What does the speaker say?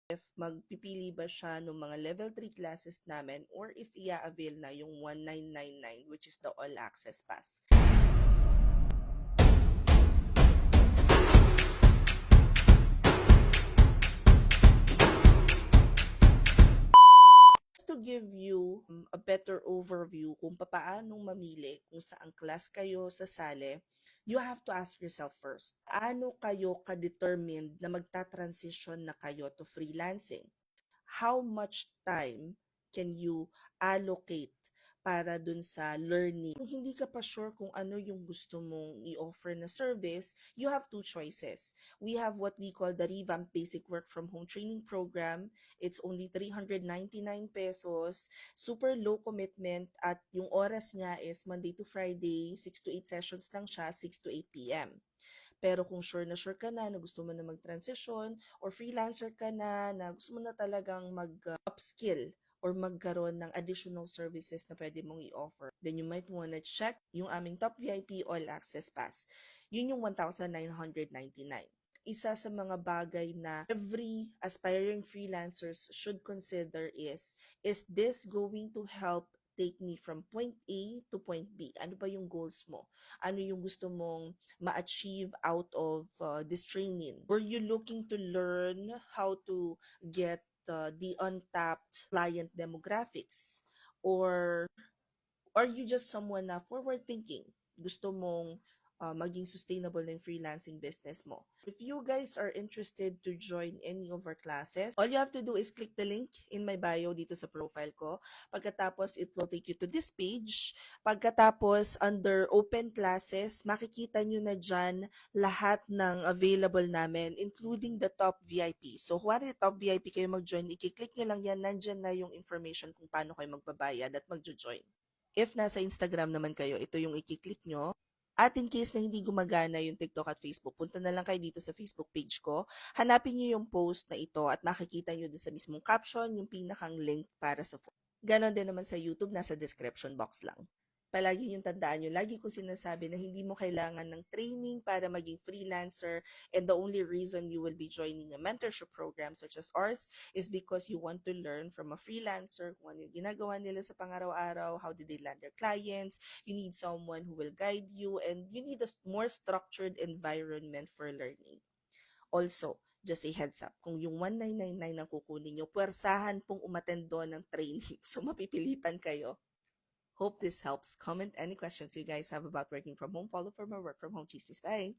if magpipili ba siya ng mga level 3 classes namin or if i-avail na yung 1999 which is the all access pass. To give you a better overview kung paano mamili kung saang class kayo sasali, you have to ask yourself first, ano kayo ka-determined na magta-transition na kayo to freelancing? How much time can you allocate para dun sa learning? Kung hindi ka pa sure kung ano yung gusto mong i-offer na service, you have two choices. We have what we call the Revamped Basic Work from Home Training Program. It's only 399 pesos, super low commitment, at yung oras niya is Monday to Friday, 6 to 8 sessions lang siya, 6 to 8 p.m. Pero kung sure na gusto mo na mag-transition or freelancer ka na gusto mo na talagang mag-upskill or magkaroon ng additional services na pwede mong i-offer, then you might wanna check yung aming Top VIP All Access Pass. Yun yung 1,999. Isa sa mga bagay na every aspiring freelancers should consider is this going to help take me from point A to point B? Ano ba yung goals mo? Ano yung gusto mong ma-achieve out of this training? Were you looking to learn how to get the untapped client demographics? Or are you just someone na forward thinking? Gusto mong maging sustainable na yung freelancing business mo. If you guys are interested to join any of our classes, all you have to do is click the link in my bio dito sa profile ko. Pagkatapos, it will take you to this page. Pagkatapos, under open classes, makikita nyo na dyan lahat ng available namin, including the top VIP. So, kung ano top VIP kayo mag-join, i-click nyo lang yan, nandyan na yung information kung paano kayo magbabayad at mag-join. If nasa Instagram naman kayo, ito yung i-click nyo. At in case na hindi gumagana yung TikTok at Facebook, punta na lang kayo dito sa Facebook page ko. Hanapin nyo yung post na ito at makikita nyo doon sa mismong caption yung pinakang link para sa phone. Ganon din naman sa YouTube, nasa description box lang. Palagi yung tandaan nyo, lagi ko sinasabi na hindi mo kailangan ng training para maging freelancer, and the only reason you will be joining a mentorship program such as ours is because you want to learn from a freelancer kung ano yung ginagawa nila sa pang-araw-araw, how did they land their clients. You need someone who will guide you, and you need a more structured environment for learning. Also, just a heads up, kung yung 1999 ang kukunin nyo, puwersahan pong umattend doon ng training. So, mapipilitan kayo. Hope this helps. Comment any questions you guys have about working from home. Follow for more work from home chismis. Bye!